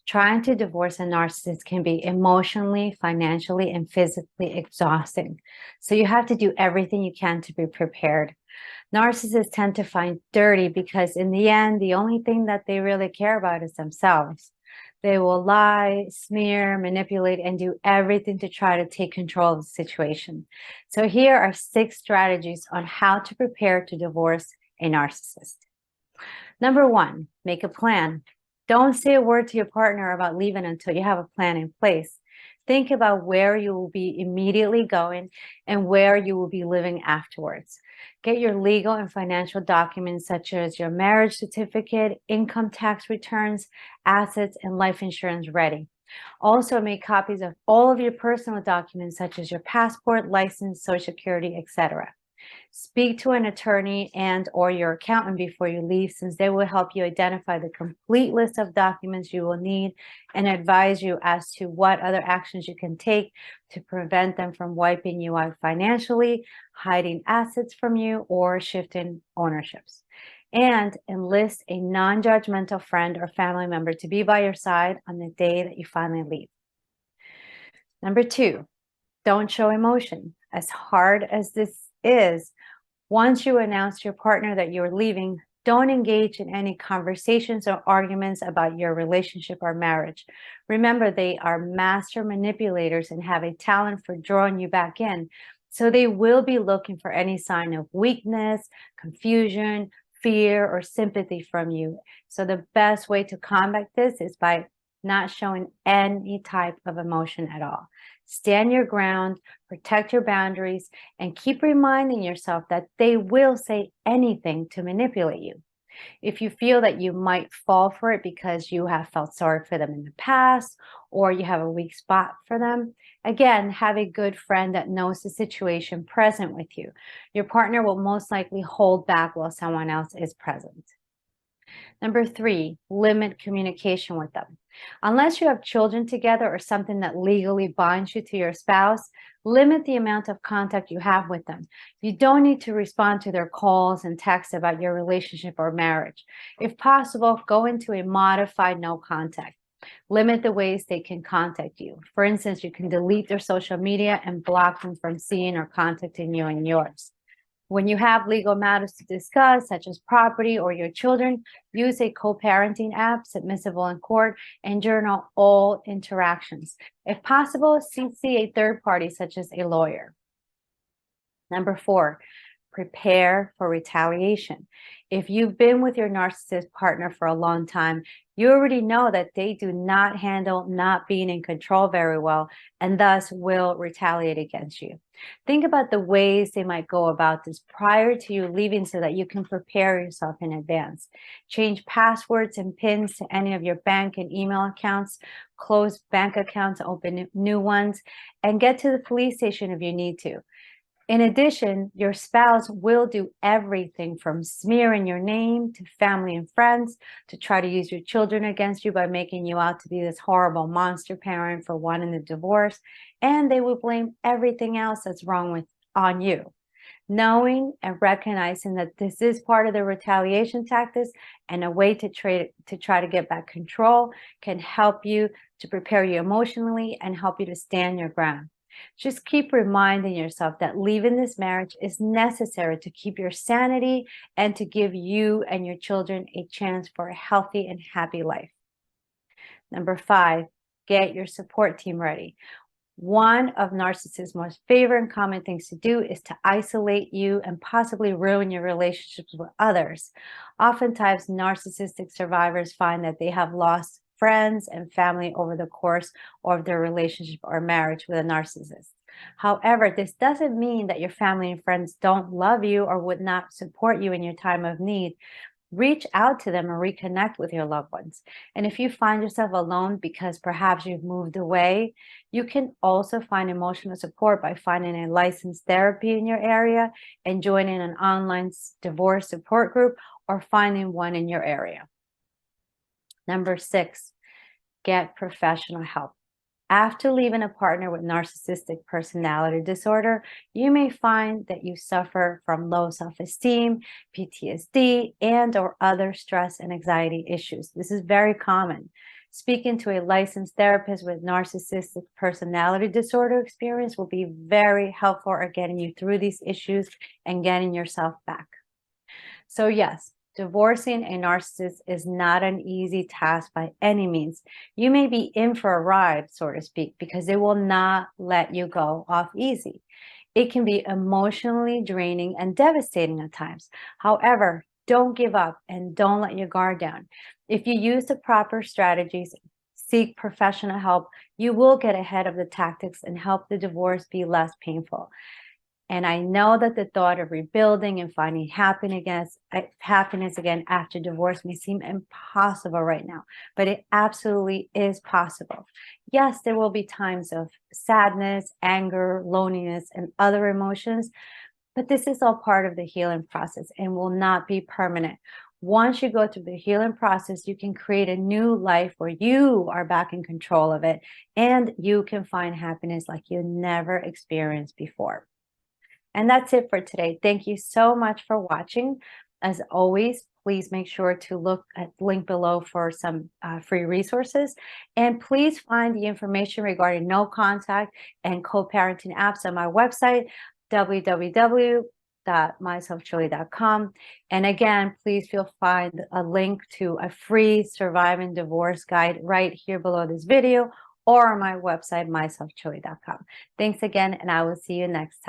Trying to divorce a narcissist can be emotionally, financially, and physically exhausting. So you have to do everything you can to be prepared. Narcissists tend to find dirty because in the end, the only thing that they really care about is themselves. They will lie, smear, manipulate, and do everything to try to take control of the situation. So here are 6 strategies on how to prepare to divorce a narcissist. Number 1, make a plan. Don't say a word to your partner about leaving until you have a plan in place. Think about where you will be immediately going and where you will be living afterwards. Get your legal and financial documents such as your marriage certificate, income tax returns, assets, and life insurance ready. Also make copies of all of your personal documents such as your passport, license, social security, etc. Speak to an attorney and or your accountant before you leave, since they will help you identify the complete list of documents you will need and advise you as to what other actions you can take to prevent them from wiping you out financially, hiding assets from you, or shifting ownerships. And enlist a non-judgmental friend or family member to be by your side on the day that you finally leave. Number 2, don't show emotion. As hard as this is, once you announce to your partner that you're leaving, don't engage in any conversations or arguments about your relationship or marriage. Remember, they are master manipulators and have a talent for drawing you back in. So they will be looking for any sign of weakness, confusion, fear, or sympathy from you. So the best way to combat this is by not showing any type of emotion at all. Stand your ground, protect your boundaries, and keep reminding yourself that they will say anything to manipulate you. If you feel that you might fall for it because you have felt sorry for them in the past, or you have a weak spot for them, again, have a good friend that knows the situation present with you. Your partner will most likely hold back while someone else is present. Number 3, limit communication with them. Unless you have children together or something that legally binds you to your spouse, limit the amount of contact you have with them. You don't need to respond to their calls and texts about your relationship or marriage. If possible, go into a modified no contact. Limit the ways they can contact you. For instance, you can delete their social media and block them from seeing or contacting you and yours. When you have legal matters to discuss, such as property or your children, use a co-parenting app, submissible in court, and journal all interactions. If possible, see a third party, such as a lawyer. Number 4, prepare for retaliation. If you've been with your narcissist partner for a long time, you already know that they do not handle not being in control very well and thus will retaliate against you. Think about the ways they might go about this prior to you leaving so that you can prepare yourself in advance. Change passwords and PINs to any of your bank and email accounts, close bank accounts, open new ones, and get to the police station if you need to. In addition, your spouse will do everything from smearing your name to family and friends to try to use your children against you by making you out to be this horrible monster parent for wanting a divorce, and they will blame everything else that's wrong on you. Knowing and recognizing that this is part of the retaliation tactics and a way to try to get back control can help you to prepare you emotionally and help you to stand your ground. Just keep reminding yourself that leaving this marriage is necessary to keep your sanity and to give you and your children a chance for a healthy and happy life. Number 5, get your support team ready. One of narcissists' most favorite and common things to do is to isolate you and possibly ruin your relationships with others. Oftentimes, narcissistic survivors find that they have lost friends and family over the course of their relationship or marriage with a narcissist. However, this doesn't mean that your family and friends don't love you or would not support you in your time of need. Reach out to them and reconnect with your loved ones. And if you find yourself alone because perhaps you've moved away, you can also find emotional support by finding a licensed therapy in your area and joining an online divorce support group or finding one in your area. Number 6, get professional help. After leaving a partner with narcissistic personality disorder, you may find that you suffer from low self-esteem, PTSD, and or other stress and anxiety issues. This is very common. Speaking to a licensed therapist with narcissistic personality disorder experience will be very helpful at getting you through these issues and getting yourself back. So yes, divorcing a narcissist is not an easy task by any means. You may be in for a ride, so to speak, because they will not let you go off easy. It can be emotionally draining and devastating at times. However, don't give up and don't let your guard down. If you use the proper strategies, seek professional help, you will get ahead of the tactics and help the divorce be less painful. And I know that the thought of rebuilding and finding happiness again after divorce may seem impossible right now, but it absolutely is possible. Yes, there will be times of sadness, anger, loneliness, and other emotions, but this is all part of the healing process and will not be permanent. Once you go through the healing process, you can create a new life where you are back in control of it and you can find happiness like you never experienced before. And that's it for today. Thank you so much for watching. As always, please make sure to look at the link below for some free resources. And please find the information regarding no contact and co-parenting apps on my website, www.myselfchili.com. And again, please find a link to a free surviving divorce guide right here below this video or on my website, myselfchili.com. Thanks again, and I will see you next time.